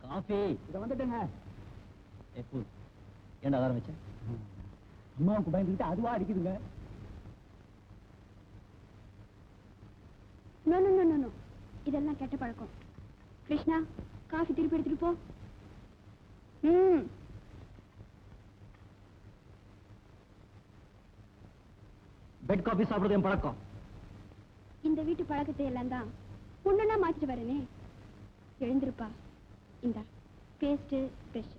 Coffee இத வந்துட்டேங்க. ஏன்டா அலாரம் வச்ச? அம்மாவுக்கு பயந்துக்கிட்டு அதுவா அடிக்குதுங்க. இதெல்லாம் கெட்ட பழக்கம். கிருஷ்ணா, காஃபி திருப்பி எடுத்துட்டு போ. பெட் காஃபி சாப்பிடுறது என் பழக்கம். இந்த வீட்டு பழக்கத்தை எல்லாம் தான் பொண்ணா மாத்திட்டு வரனே. எழுந்திருப்பா. இந்த பேஸ்ட் பிரஷ்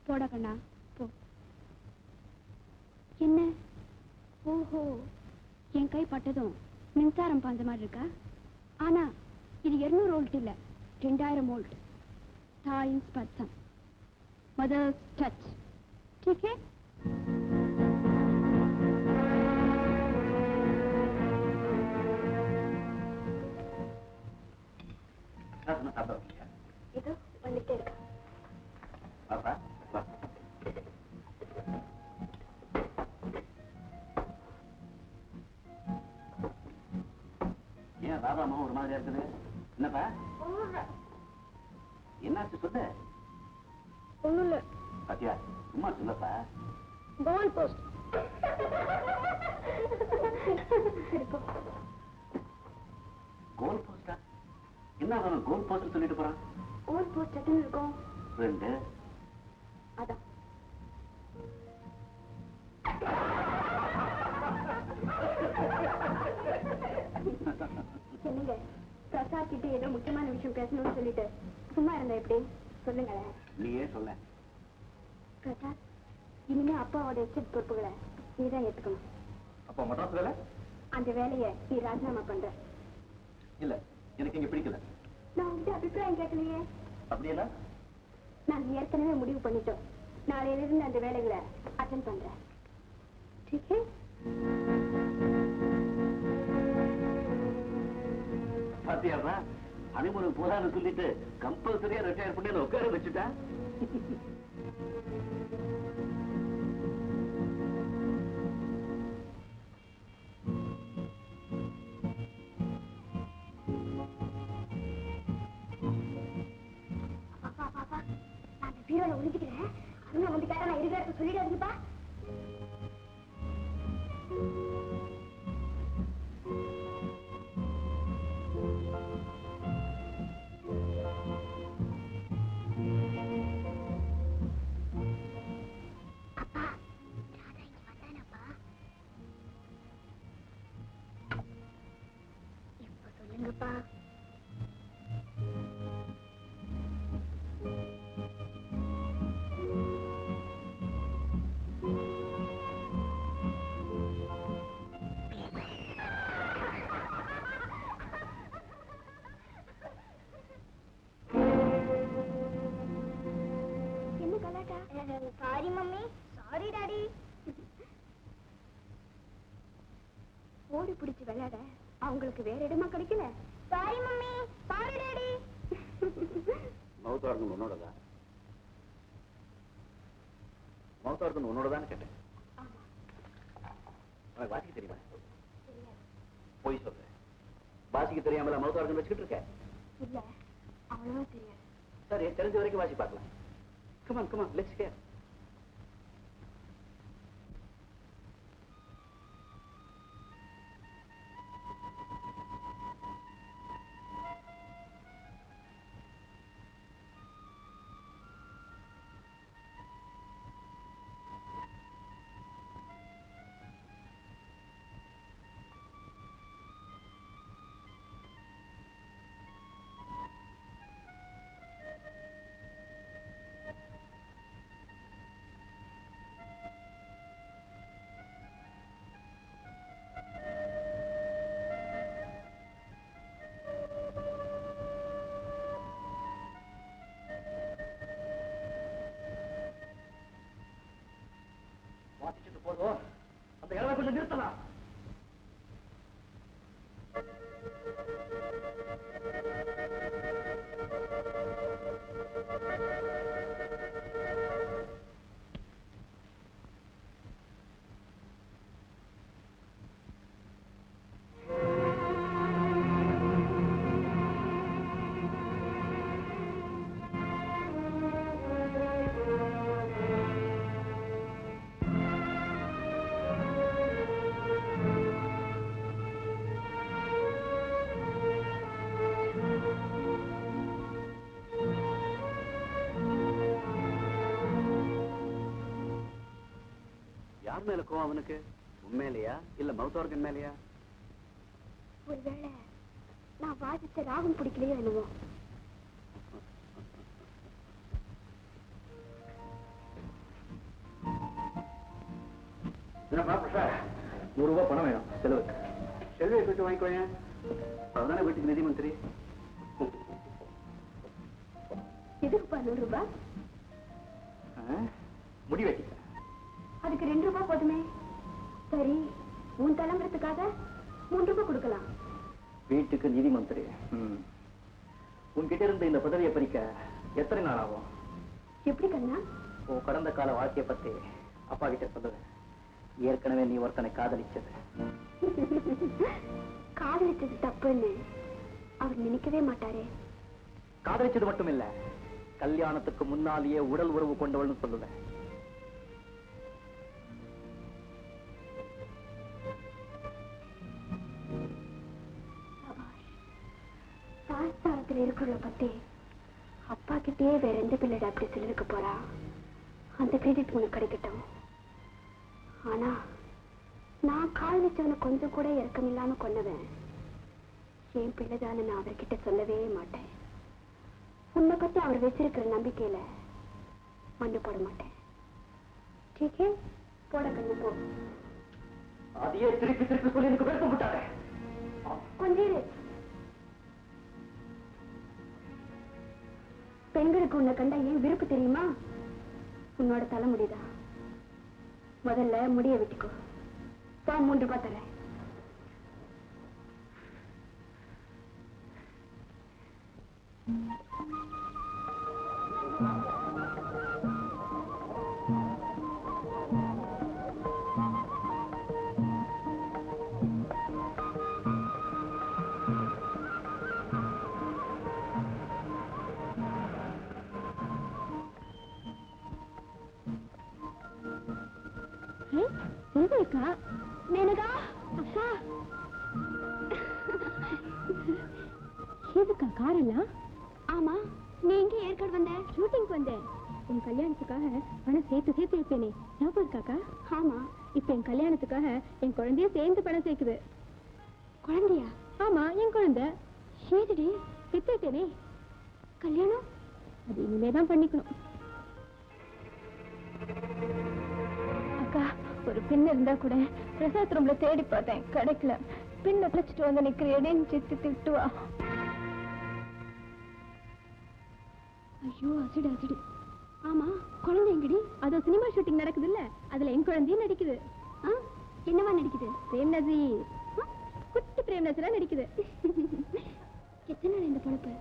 போட கண்ணா போ. என்ன? ஓஹோ, என் கை பட்டதும் மின்சாரம் பாஞ்ச மாதிரி இருக்கா? ஆனா இது 200 வோல்ட் இல்ல, 2000 வோல்ட். தாயின் ஸ்பர்சம், மதர்ஸ் டச். ठीक है? இது வந்துட்டே இருக்கா? பாப்பா வா. ஏன் ராதாமா ஒரு மாதிரியா இருக்குது? என்னப்பா என்னாச்சு சொல்லு. ஒண்ணும் இல்ல. பாத்தியா, சும்மா சொல்லப்பா. Goal post. கோல் போஸ்டா? என்ன அவன் கோல் போஸ்ட் சொல்லிட்டு போறான்? கோல் போஸ்ட் எத்தனை இருக்கும்? 2. அதான். என்னங்க, பிரசாத் கிட்ட ஏதோ முக்கியமான விஷயம் பேசணும்னு சொல்லிட்டு சும்மா இருந்தா எப்படி? சொல்லுங்களேன். நீயே சொல்ல. பிரசாத், இனிமே அப்பாவோட எச்சரிக்கை பொறுப்புகளை நீதான் ஏத்துக்கணும். அப்பா மட்ராஸ் வேலை? அந்த வேலையை நீ ராஜினாமா பண்ற. இல்ல, எனக்கு இங்க பிடிக்கல. நான் உங்க அபிப்பிராயம் கேட்கலையே. அப்படியா? நாங்க ஏற்கனவே முடிவு பண்ணிட்டோம். நாளையில இருந்து அந்த வேலைகளை அட்டெண்ட் பண்றேன். ठीक है? பாத்தியாப்பா, அனுமனுக்கு போதான்னு சொல்லிட்டு கம்பல்சரியா ரிட்டையர் பண்ணி உட்கார வச்சுட்டா. பீரோல ஒளிஞ்சுக்கிறேன். அண்ணா வந்து கேட்டா நான் இருக்கிறத சொல்லிடாதீங்கப்பா. அப்பா, ராதா இங்க வந்தானப்பா? இப்ப சொல்லுங்கப்பா. Sorry mummy. Sorry daddy. ஓடி பிடிச்சு விளையாட அவங்களுக்கு வேற இடமா கிடைக்கல. Sorry mummy. Sorry daddy. Mouth organ உன்னோடதான்? மௌத்தார்கன் உன்னோடதான் கேட்டேன். உனக்கு வாசிக்க தெரியுமா? போய் சொல்றேன். வாசிக்க தெரியாமல மௌத்தார்கன் வச்சுக்கிட்டு இருக்க? இல்ல, அவ்வளவா தெரியாது. சரி, தெரிஞ்ச வரைக்கும் வாசி பார்க்கலாம். Come on, come on, let's hear. வாசிச்சுட்டு போதும், அந்த இடவை கொஞ்சம் நிறுத்தலாம். மேல கோவம் அவனுக்கு? உண்மையிலையா இல்ல மவுத் ஆர்கன் மேலையா? ஒருவேளை நான் வாதித்த ராகம் பிடிக்கலையோ என்னவோ. ₹100 பணம் வேணும் செலவுக்கு. செலவை போயிட்டு வாங்கிக்கோங்க. அதுதானே வீட்டுக்கு நிதி மந்திரி. எதுக்குப்பா ₹100? முடி வெட்டிக்க. அதுக்கு ₹2 போதுமே. சரி, உன் தலைமுறத்துக்காக ₹3 கொடுக்கலாம். வீட்டுக்கு நிதி மந்திரி. உன்கிட்ட இருந்து இந்த பதவியை பறிக்க எத்தனை நாள் ஆகும்? எப்படி கண்ணா? உன் கடந்த கால வாழ்க்கையை பத்தி அப்பா கிட்ட சொல்லுவேன். ஏற்கனவே நீ ஒருத்தனை காதலிச்சது. காதலிச்சது தப்புன்னு அவர் நினைக்கவே மாட்டாரே. காதலிச்சது மட்டும் இல்ல, கல்யாணத்துக்கு முன்னாலேயே உடல் உறவு கொண்டவள்னு சொல்லுவேன். பாஸ்தாரத்தில் இருக்கிறத பத்தி அப்பா கிட்டே வேற எந்த பிள்ளை அப்படி சொல்லிருக்க போறா? அந்த கிரெடிட் உனக்கு கிடைக்கட்டும். ஆனா நான் காதலிச்சவனை கொஞ்சம் கூட இறக்கம் இல்லாம கொன்னவன் என் பிள்ளைதான நான் அவர்கிட்ட சொல்லவே மாட்டேன். உன்னை பத்தி அவர் வச்சிருக்கிற நம்பிக்கையில மண்ணு போட மாட்டேன். டீக்கே, போட கண்ணு போ. அதையே திருப்பி திருப்பி சொல்லி எனக்கு வெறுப்பு விட்டாங்க. கொஞ்சம் பெண்களுக்கு உன்னை கண்டா ஏன் விருப்பு தெரியுமா? உன்னோட தலை முடிதா. முதல்ல முடிய வெட்டிக்கோ. ₹3 தரேன். செல்விக்கா, மேனகா, அக்கா, எதுக்கா காரெல்லாம்? ஆமா, நீ எங்க ஏற்காடு வந்த? ஷூட்டிங் வந்தேன். என் கல்யாணத்துக்காக பணம் சேர்த்து வைப்பேனே, ஞாபகம் இருக்காக்கா? ஆமா, இப்ப என் கல்யாணத்துக்காக என் குழந்தைய சேர்ந்து பணம் சேர்க்குது. குழந்தையா? ஆமா, என் குழந்தை. ஏதுடி? பெத்தேனே. கல்யாணம் அது இனிமேதான் பண்ணிக்கணும். அக்கா, ஒரு பின் இருந்தா கூட பிரசாத் ரூம்ல தேடி பார்த்தேன், கிடைக்கல. பின்ன பிடிச்சிட்டு வந்து நிக்கிறேன்னு சித்தி திட்டுவா. ஐயோ, அசிடு அசிடு. ஆமா, குழந்தை எங்கடி? அதோ சினிமா ஷூட்டிங் நடக்குது இல்ல, அதுல என் குழந்தையும் நடிக்குது. என்னவா நடிக்குது? பிரேம் நசீர். குட்டி பிரேம் நசீரா நடிக்குது. எத்தனை நாள் இந்த பொழப்பு?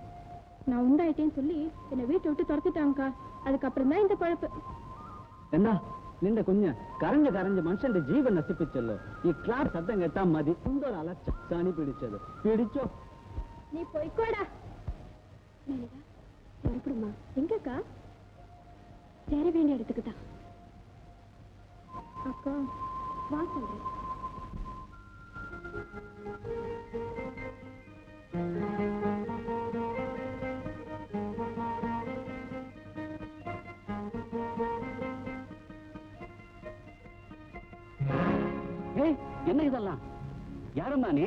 நான் உண்டாயிட்டேன்னு சொல்லி என்னை வீட்டை விட்டு துரத்திட்டாங்கக்கா. அதுக்கப்புறம் தான் இந்த பொழப்பு. എന്താ നിന്റെ കുഞ്ഞ് കരഞ്ഞ് മനുഷ്യന്റെ ജീവൻ നശിപ്പിച്ചല്ലോ. ഈ ക്ലാസ് ശബ്ദം കേട്ടാ മതി എന്തൊരു അലച്ച ചാണി പിടിച്ചത്. പിടിച്ചോ, நீ போய்க்கோடா. புறப்படுமா? எங்கக்கா? சேர வேண்டிய இடத்துக்கு தான். அக்கா வா சொல்றேன். என்ன இதெல்லாம்? யாரும்மா நீ?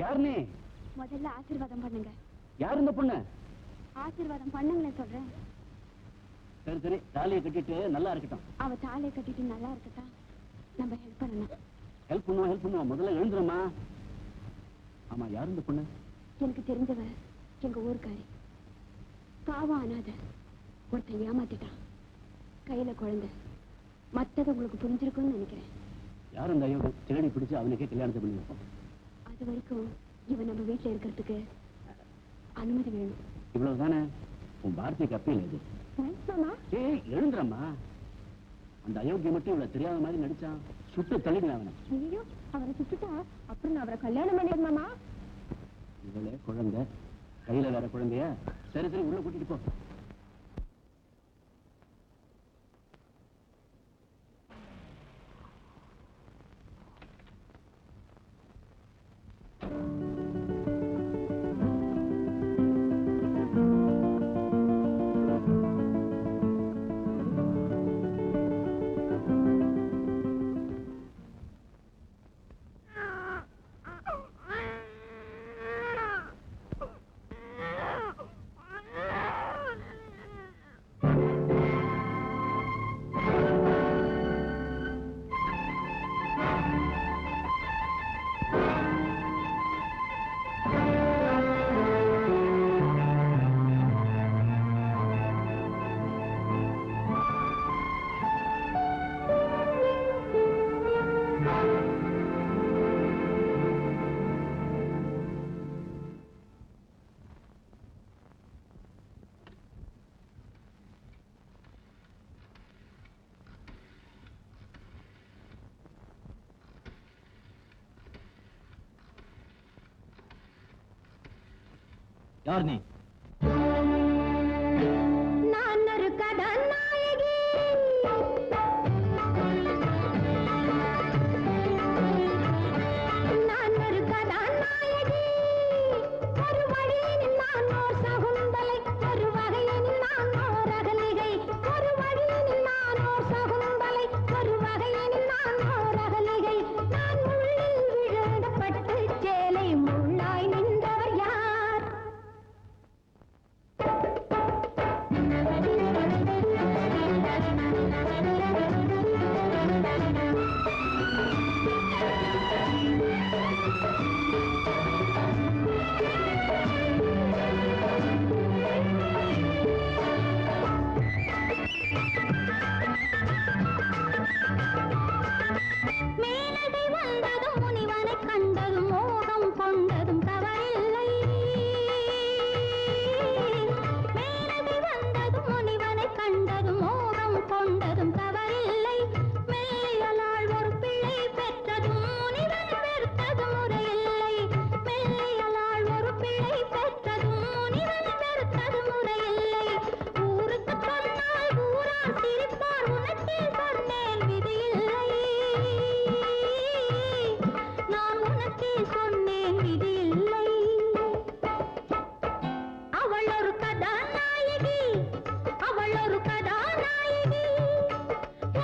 யார் நீ? முதல்ல ஆசீர்வாதம் பண்ணுங்க. யார் இந்த பொண்ணு? ஆசீர்வாதம் பண்ணுங்களேன் சொல்றேன். சரி சரி, தாலியை கட்டிட்டு நல்லா இருக்கட்டும். அவ தாலியை கட்டிட்டு நல்லா இருக்கட்டா, நம்ம ஹெல்ப் பண்ணணும். ஹெல்ப் பண்ணுவோம். முதல்ல எழுந்துருமா. ஆமா, யார் இந்த பொண்ணு? எனக்கு தெரிஞ்சவ, எங்க ஊருக்காரி. பாவம் அனாதை. ஒருத்தன் ஏமாத்திட்டான். கையில குழந்தை. மத்தது உங்களுக்கு புரிஞ்சிருக்கும்னு நினைக்கிறேன். யார் அந்த ஐயோ? தேடி பிடிச்சு அவனுக்கே கல்யாணத்தை பண்ணி வைப்போம். அது வரைக்கும் இவன் நம்ம வீட்டுல இருக்கிறதுக்கு அனுமதி வேணும். இவ்வளவுதானே? உன் பாரதிக்கு அப்பீல் இது. ஏய், எழுந்துறம்மா. அந்த அயோக்கியம் மட்டும் இவ்வளவு தெரியாத மாதிரி நடிச்சான். சுட்டு தள்ளிடுவேன் அவனை. ஐயோ, அவரை சுட்டுட்டா அப்புறம் நான் அவரை கல்யாணம் பண்ணிடுமாமா? இவளே குழந்தை, கையில வேற குழந்தைய. சரி சரி, உள்ள கூட்டிட்டு போ. யார் நீ? நான் ஒரு கதாநாயகி. நான் ஒரு கதாநாயகி. ஒரு வழியில் நான் ஓர் சகுந்தலை, ஒரு வகையில் நான் ஓர் அகலிகை. ஒரு வழியில் நான் ஓர் சகுந்தலை, ஒரு வகையில் நான் ஓர் அகலிகை. நான் முள்ளில் விழுந்த பட்டு சேலை, முள்ளாய் நின்றவர் யார்? மேலடை வந்ததும் முனிவனை கண்டதும் மோகம் கொண்டதும் தவறில்லை. மேலடை வந்ததும் முனிவனை கண்டதும் மோகம் கொண்டதும் தவறில்லை. மெல்லியலாள் ஒரு பிள்ளை பெற்றதும் முனிவன் வெறுத்ததும் முறையில்லை. மெல்லியலாள் ஒரு பிள்ளை பெற்றதும் முனிவன் வெறுத்ததும் முறையில்லை. ஊருக்கு சொன்னால் ஊரார் சிரிப்பார், உனக்கே சொன்னேன் விதியில்லை. நான் உனக்கே சொன்னேன் விதியில்லை. அவள் ஒரு கதாநாயகி, அவள் ஒரு கதாநாயகி.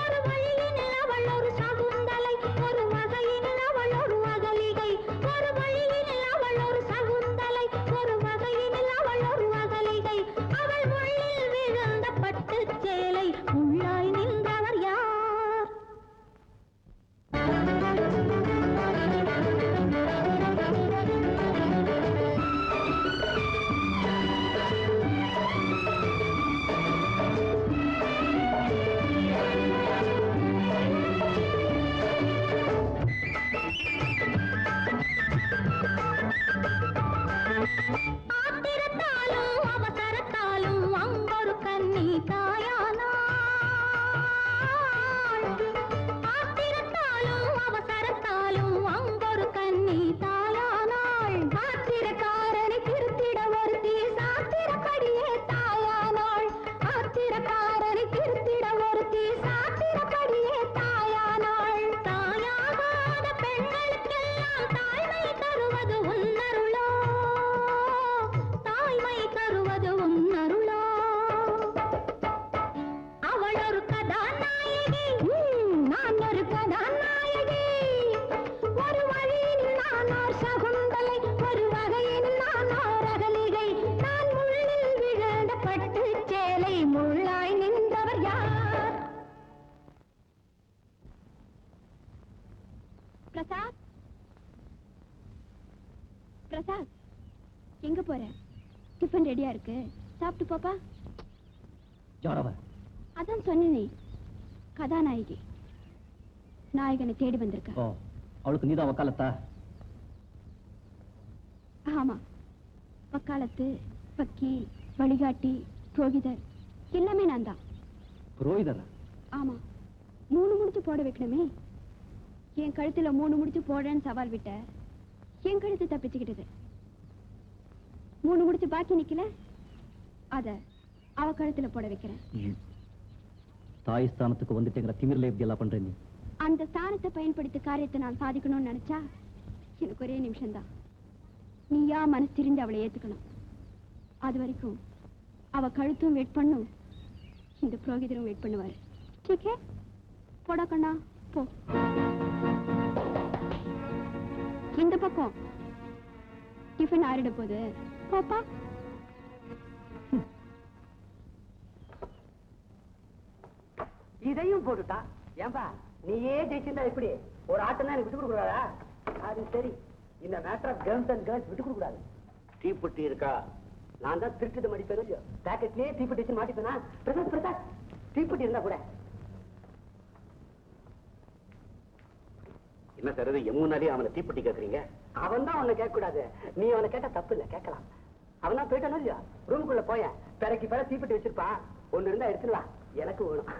ஒரு வழியினில் அவள் ஒரு சகுந்தலை, ஒரு வகையினில் அவள் ஒரு அகலிகை. ஒரு வழியினில் அவள் ஒரு சகுந்தலை, ஒரு வகையினில் அவள் ஒரு அகலிகை. அவள் முள்ளில் விழுந்த பட்டுச் சேலை, முள்ளாய் நின்றவர் யார்? ஆத்திரத்தாலும் அவசரத்தாலும் அங்கொரு கன்னி தாயானாள். ஆத்திரத்தாலும் அவசரத்தாலும் அங்கொரு கன்னி தாயானாள். ஆத்திரக்காரனை திருத்திட ஒருத்தி சாத்திரப்படியே தாயானாள். ஆத்திரக்காரனை திருத்திட ஒருத்தி சாத்திரப்படியே தாயானாள். தாயாகாத பெண்களுக்கெல்லாம் தாய்மை தருவது உன்னருளோ, தாய்மை தருவது உன்னருளோ. அவள் ஒரு கதாநாயகி, நான் ஒரு கதாநாயகி. ஒரு வழியில் நான் ஓர் சகுந்தலை, ஒரு வகையில் நான் ஓர் அகலிகை. நான் முள்ளில் விழுந்த பட்டு சேலை, முள்ளாய் நின்றவர் யார்? பிரசாத், பிரசாத், எங்க போற? டிஃபன் ரெடியா இருக்கு, சாப்பிட்டு போப்பா. யார் அவ? அதான் சொன்னேனே, கதாநாயகி. நாயகனை தேடி வந்திருக்க. ஓ, அவளுக்கு நீதான் வக்காலத்தா? ஆமா, வக்காலத்து, வக்கீல், வழிகாட்டி, புரோகிதர் எல்லாமே நான் தான். புரோகிதரா? ஆமா, 3 முடிச்சு போட வைக்கணுமே. என் கழுத்துல 3 முடிச்சு போடுறேன்னு சவால் விட்ட, என் கழுத்து தப்பிச்சுக்கிட்டது. 3 முடிச்சு பாக்கி நிக்கல, அத அவ கழுத்துல போட வைக்கிறேன். தாய் ஸ்தானத்துக்கு வந்துட்டேங்கிற திமிர்ல எப்படி எல்லாம் பண்றேன் நீ? அந்த ஸ்தானத்தை பயன்படுத்தி காரியத்தை நான் சாதிக்கணும்னு நினைச்சா எனக்கு ஒரே நிமிஷம்தான். நீயா மனசு திரிஞ்சு அவளை ஏத்துக்கணும். அது வரைக்கும் அவ கழுத்தும் வெயிட் பண்ணும், இந்த புரோகிதரும் வெயிட் பண்ணுவாரு. டீக்கே, போடா கண்ணா, போ. இந்த பக்கம் டிஃபன் ஆறிட போகுது, போப்பா. இதையும் போட்டுட்டா. ஏன்பா நீயே ஜெயிச்சிருந்தா எப்படி? ஒரு ஆட்டம் எனக்கு விட்டு கொடுக்க கூடாதா? அது சரி, இந்த matter of girls and girls விட்டு கொடுக்க கூடாது. தீப்பெட்டி இருக்கா? நான் தான் திருட்டு மடிப்பேன் இல்லையோ, பேக்கெட்லயே தீப்பெட்டி வச்சு மாட்டிப்பேனா? பிரசாத் பிரசாத், தீப்பெட்டி இருந்தா கூட. என்ன சார் இது, எம்முனாலே அவனை தீப்பெட்டி கேட்கறீங்க? அவன் தான் அவனை கேட்க கூடாது, நீ அவனை கேட்டா தப்பு இல்லை, கேட்கலாம். அவன் தான் போயிட்டானோ இல்லையா, ரூமுக்குள்ள போய பிறகு பிற தீப்பெட்டி வச்சிருப்பான். ஒண்ணு இருந்தா எடுத்துடலாம், எனக்கு வேணும்.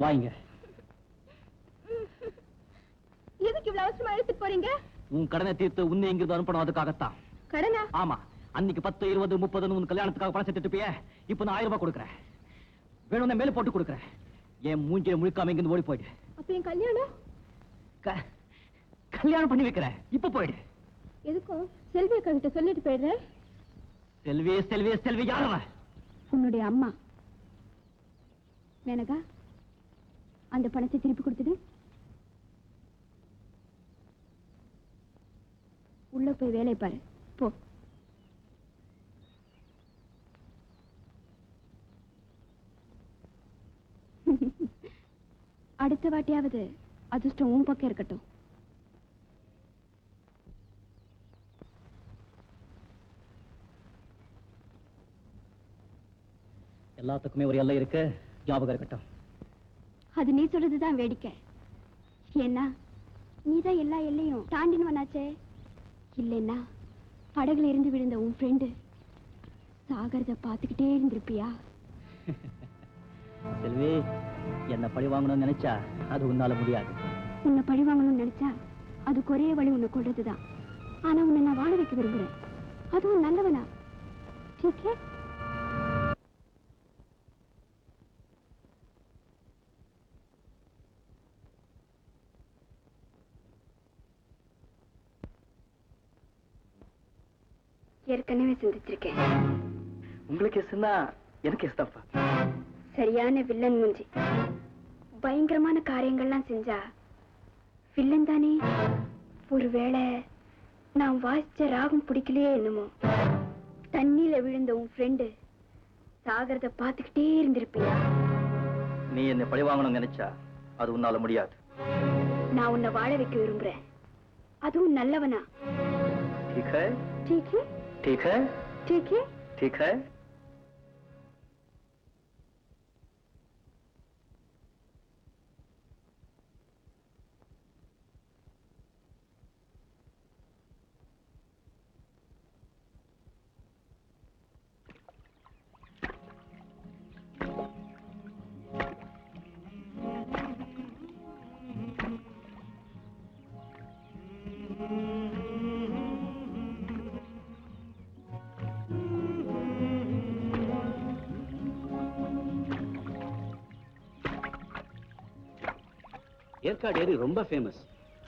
வாங்க. எதுக்கு இவ்வளவு அவசரமா எடுத்துட்டு போறீங்க? உன் கடனை தீர்த்து உன்னை இங்கிருந்து அனுப்பணும், அதுக்காகத்தான். கடனா? ஆமா. அன்னைக்கு 10, 20, 30 உன் கல்யாணத்துக்காக பணம் சேர்த்துட்டு போய, இப்ப நான் 1000 ரூபாய் கொடுக்குறேன். வேணும்னா மேல போட்டு கொடுக்குறேன். என் மூஞ்சியை முழுக்காம இங்கிருந்து ஓடி போயிடு. அப்ப என் கல்யாணம்? கல்யாணம் பண்ணி வைக்கிறேன், இப்ப போயிடு. எதுக்கும் செல்வி அக்கா கிட்ட சொல்லிட்டு போயிடுறேன். செல்வி செல்வி செல்வி யாரவ? உன்னுடைய அம்மா. மேனகா, அந்த பணத்தை திருப்பி கொடுத்துடு. உள்ள போய் வேலை பாரு, போ. அடுத்த வாட்டியாவது அதிர்ஷ்டம் உன் பக்கம் இருக்கட்டும். எல்லாத்துக்குமே ஒரு எல்லை இருக்கு, ஞாபகம் இருக்கட்டும். அது நீ சொல்றதுதான் வேடிக்கை. ஏன்னா நீதான் எல்லா எல்லையும் தாண்டினவனாச்சே. இல்லைன்னா படகுல இருந்து விழுந்த உன் ஃப்ரெண்டு சாகரத பாத்துக்கிட்டே இருந்திருப்பியா? செல்வி, என்ன பழி வாங்கணும்னு நினைச்சா அது உன்னால முடியாது. உன்னை பழி வாங்கணும்னு நினைச்சா அதுக்கு ஒரே வழி உன்னை கொள்றதுதான். ஆனா உன்னை நான் வாழ வைக்க விரும்புறேன், அதுவும் நல்லவனா. ठीक है? ஏற்கனவே சிந்திச்சிருக்கேன். உங்களுக்கு எஸ்னா எனக்கு எஸ்தாப்பா. சரியான வில்லன் மூஞ்சி. பயங்கரமான காரியங்கள்லாம் செஞ்சா வில்லன் தானே. ஒருவேளை நான் வாசிச்ச ராகம் பிடிக்கலையே என்னமோ. தண்ணியில விழுந்த உன் ஃப்ரெண்டு சாகரத பாத்துக்கிட்டே இருந்திருப்பியா? நீ என்ன பழி வாங்கணும்னு நினைச்சா அது உன்னால முடியாது. நான் உன்னை வாழ வைக்க விரும்புறேன், அதுவும் நல்லவனா. ठीक है? ठीक है? ठीक है? ठीक है? ठीक है? ஏற்காடு ஏரி ரொம்ப ஃபேமஸ்.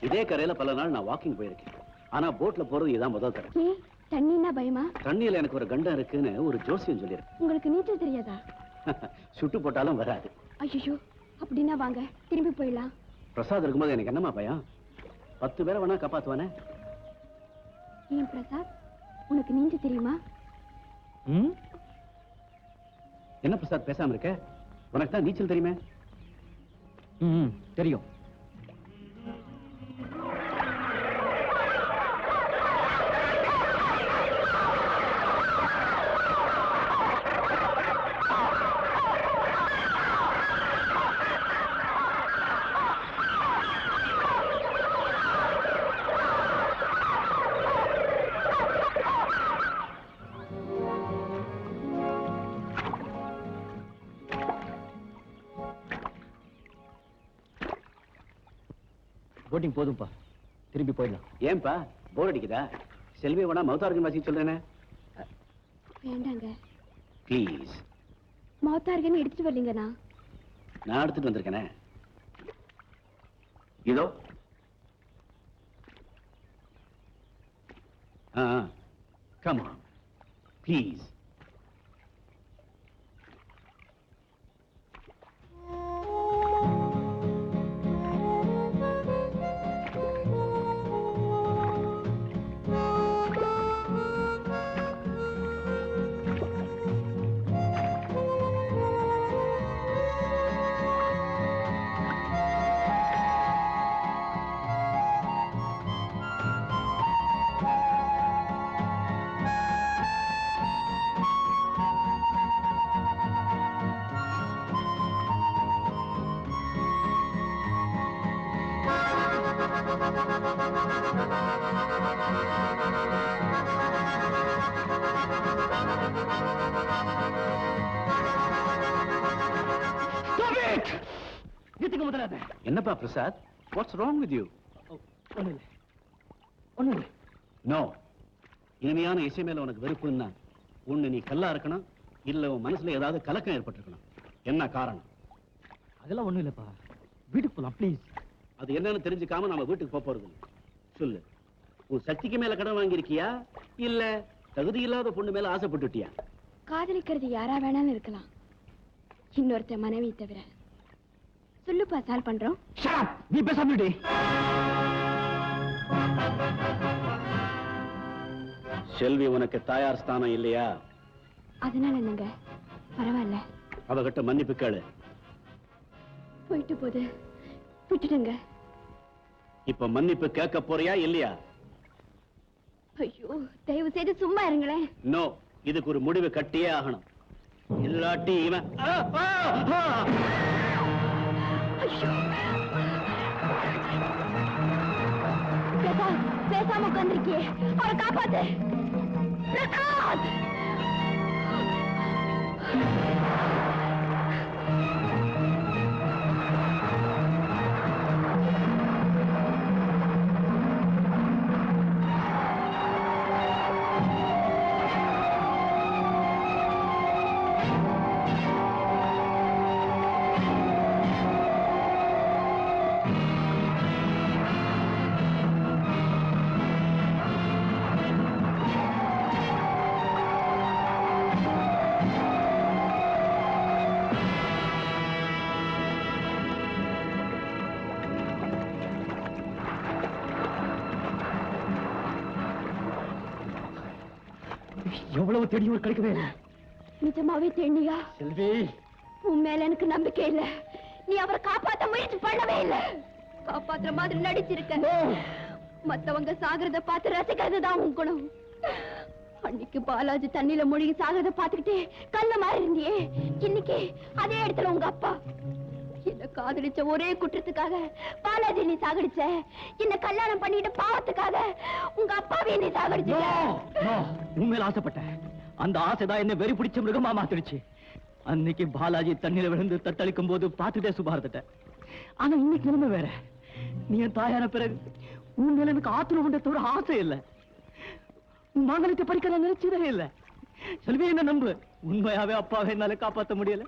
இதே கரையில பல நாள் நான் வாக்கிங் போயிருக்கேன். ஆனா போட்ல போறது இதான் முதல் தடவை. தண்ணின்னா பயமா? தண்ணியில எனக்கு ஒரு கண்டம் இருக்குன்னு ஒரு ஜோசியம் சொல்லியிருக்கு. உங்களுக்கு நீச்சல் தெரியாதா? சுட்டு போட்டாலும் வராது. ஐயோ, அப்படின்னா வாங்க திரும்பி போயிடலாம். பிரசாத் இருக்கும்போது எனக்கு என்னமா பயம்? 10 பேரை வேணா காப்பாத்துவானே. ஏன் பிரசாத், உனக்கு நீஞ்ச தெரியுமா? என்ன பிரசாத் பேசாம இருக்க? உனக்கு தான் நீச்சல் தெரியுமே. தெரியும். போட்டிங் போதும்பா, திரும்பி போயிடலாம். ஏன்பா போர் அடிக்குதா? செல்வி வேணா மௌத்தார்கன் வாசி சொல்றேனே. வேண்டாங்க ப்ளீஸ். மௌத்தார்கன் எடுத்துட்டு வரலீங்கண்ணா. நான் எடுத்துட்டு வந்திருக்கேனே. இதோ. Come on please. நிறுத்துங்க முதலாளி. என்னப்பா Prasad, what's wrong with you? ஒண்ணு இல்லை. நோ, இனிமையான இசை மேல உனக்கு வெறுப்புன்னா ஒண்ணு நீ கல்லா இருக்கணும், இல்ல உன் மனசுல ஏதாவது கலக்கம் ஏற்பட்டிருக்கணும். என்ன காரணம்? அதெல்லாம் ஒண்ணும் இல்லப்பா. வீட்டுக்கு போலாம் ப்ளீஸ். அது என்னன்னு தெரிஞ்சுக்காம நம்ம வீட்டுக்கு போக போறது இல்லை. சொல்லு, உன் சக்திக்கு மேல கடன் வாங்கியிருக்கியா இல்ல தகுதி இல்லாத பொண்ணு மேல ஆசைப்பட்டுட்டியா? காதலிக்கிறது யாரா வேணாலும் இருக்கலாம், இன்னொருத்த மனைவி தவிர. சொல்லுப்பா, சால்வ் பண்றோம். நீ பேசாமடி. செல்வி உனக்கு தாயார் ஸ்தானம் இல்லையா? அதனால என்னங்க, பரவாயில்ல. அவகிட்ட மன்னிப்பு கேளு. போயிட்டு போது விட்டுடுங்க. இப்ப மன்னிப்பு கேட்க போறியா இல்லையா? ஐயோ, தயவு செய்து சும்மா இருங்களேன். நோ, இதுக்கு ஒரு முடிவு கட்டியே ஆகணும். இல்லாட்டி இவன் பேசாம உட்காந்துருக்கியே, அவரை காப்பாத்து. பிரசாத்! எவ்வளவு தேடியும் கிடைக்கவே இல்லை. நிஜமாவே தேடியா? செல்வி, உன் மேல எனக்கு நம்பிக்கை இல்ல. நீ அவரை காப்பாத்த முயற்சி பண்ணவே இல்ல. காப்பாத்துற மாதிரி நடிச்சிருக்க. மத்தவங்க சாகிறத பார்த்து ரசிக்கிறது தான் உன் குணம். அன்னைக்கு பாலாஜி தண்ணியில மூழ்கி சாகிறத பார்த்துக்கிட்டே கல்ல மாறி இருந்தியே, இன்னைக்கு அதே இடத்துல உங்க அப்பா. என்ன காதலிச்ச ஒரே குற்றத்துக்காக பாலாஜி நீ சாகடிச்ச. என்ன கல்யாணம் பண்ணிட்டு பாவத்துக்காக உங்க அப்பாவே நீ சாகடிச்ச. உண்மையில ஆசைப்பட்டேன். அந்த ஆசைதான் என்ன வெறி பிடிச்ச மிருகமா மாத்திடுச்சு. அன்னைக்கு பாலாஜி தண்ணியில விழுந்து தத்தளிக்கும் போது பார்த்துட்டே சுபாரத்துட்டேன். ஆனா இன்னைக்கு நிலைமை வேற. நீ என் தாயான பிறகு உன் மேல எனக்கு ஆத்திரம் கொண்ட தவிர ஆசை இல்லை. உன் மங்களத்தை பறிக்க நான் நினைச்சதே இல்லை. செல்வி, என்ன நம்பு. உண்மையாவே அப்பாவை என்னால காப்பாற்ற முடியல.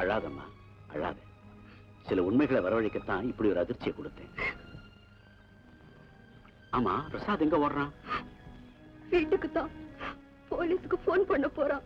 அழாதம்மா, அழாத. சில உண்மைகளை வரவழைக்கத்தான் இப்படி ஒரு அதிர்ச்சியை கொடுத்தேன். ஆமா, பிரசாத் எங்க ஓடுறான்? வீட்டுக்கு தான். போலீஸ்க்கு போன் பண்ண போறான்.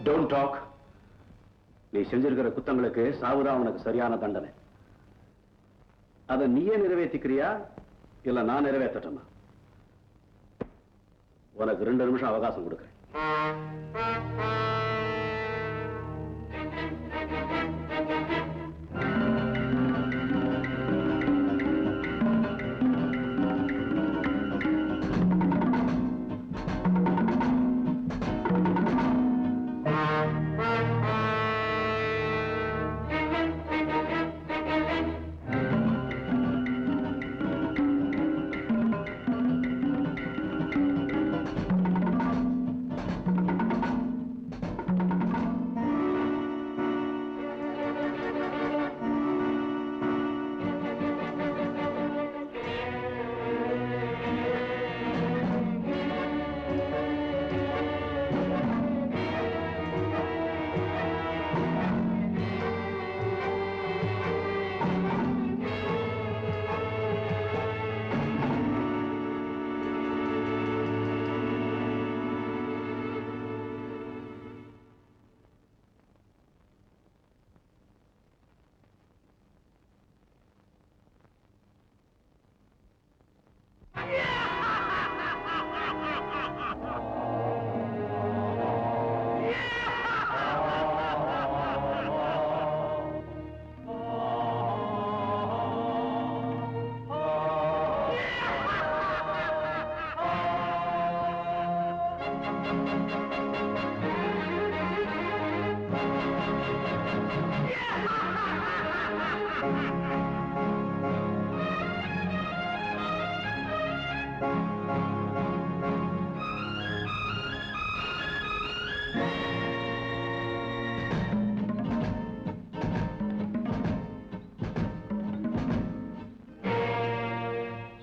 Don't talk. நீ செஞ்சிருக்கிற குத்தங்களுக்கு சாவுதான் உனக்கு சரியான தண்டனை. அதை நீயே நிறைவேற்றிக்கிறியா இல்ல நான் நிறைவேற்றட்டுமா? உனக்கு 2 நிமிஷம் அவகாசம் கொடுக்கிறேன்.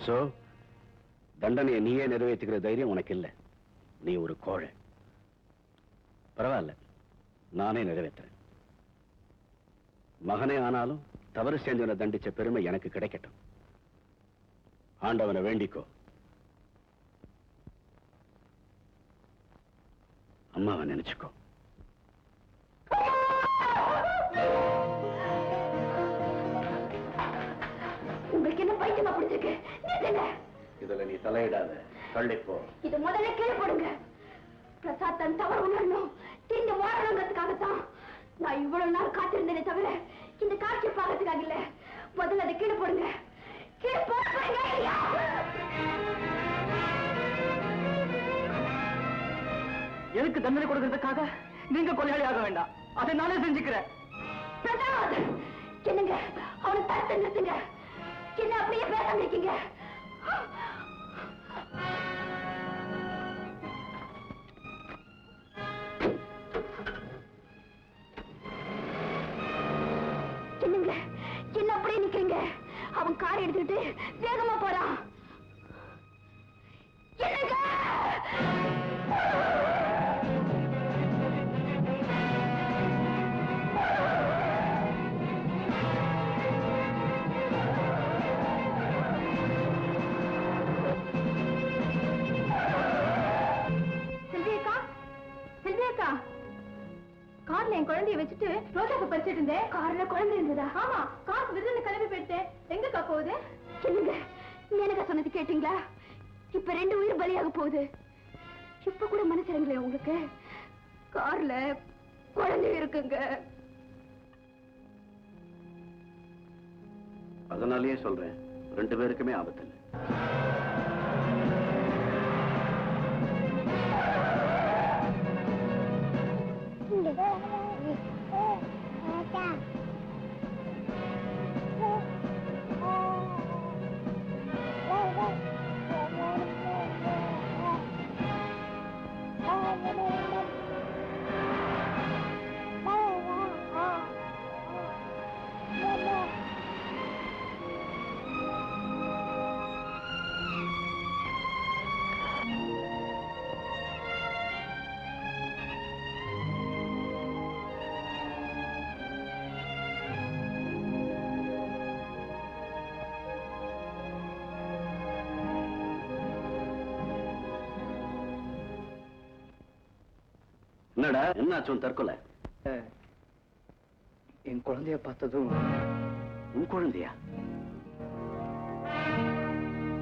சோ தண்டனையை நீயே நிறைவேற்றுகிற தைரியம் உனக்கு இல்லை. நீ ஒரு கோழை. பரவாயில்ல, நானே நிறைவேற்றுறேன். மகனே ஆனாலும் தவறு செஞ்சவனை தண்டிச்ச பெருமை எனக்கு கிடைக்கட்டும். ஆண்டவனை வேண்டிக்கோ. அம்மாவை நினைச்சுக்கோ. உங்களுக்கு என்ன பைத்தியமா பிடிச்சிருக்கு? இதுல நீ தலையிடாத, தள்ளிப்போ. இது முதல்ல கீழே போடுங்க. பிரசாத் தன் தவறு உணரணும், திரும்பி வாழணுங்கிறதுக்காகத்தான் நான் இவ்வளவு நாள் காத்திருந்தேனே தவிர இந்த காட்சியை பார்க்கறதுக்காக இல்ல. முதல்ல அதை கீழே போடுங்க. கீழே போடுங்க. எதுக்கு தண்டனை கொடுக்கறதுக்காக நீங்க கொலையாளி ஆக வேண்டாம். அதை நானே செஞ்சுக்கிறேன். பிரசாத், என்னங்க அவனை தடுத்து நிறுத்துங்க. என்ன அப்படியே பேசாம இருக்கீங்க? என்னங்க என்ன அப்படியே நிக்கிறீங்க? அவன் காரை எடுத்துக்கிட்டு வேகமா போறான். என்னங்க கார்ல என் குழந்தைய வச்சுட்டு ரோஜாக்கு பறிச்சிட்டு இருந்தேன். கார்ல குழந்தை இருந்ததா? ஆமா, காசு விருதுன்னு கிளம்பி போயிட்டேன். எங்கக்கா போகுது? சொல்லுங்க, எனக்கு சொன்னது கேட்டீங்களா? இப்ப 2 உயிர் பலியாக போகுது. இப்ப கூட மனசிறங்களே உங்களுக்கு? கார்ல குழந்தை இருக்குங்க. அதனாலேயே சொல்றேன், 2 பேருக்குமே ஆபத்து இல்லை. என்னடா, என்னாச்சும் தற்கொலை? என் குழந்தைய பார்த்ததும். உன் குழந்தையா?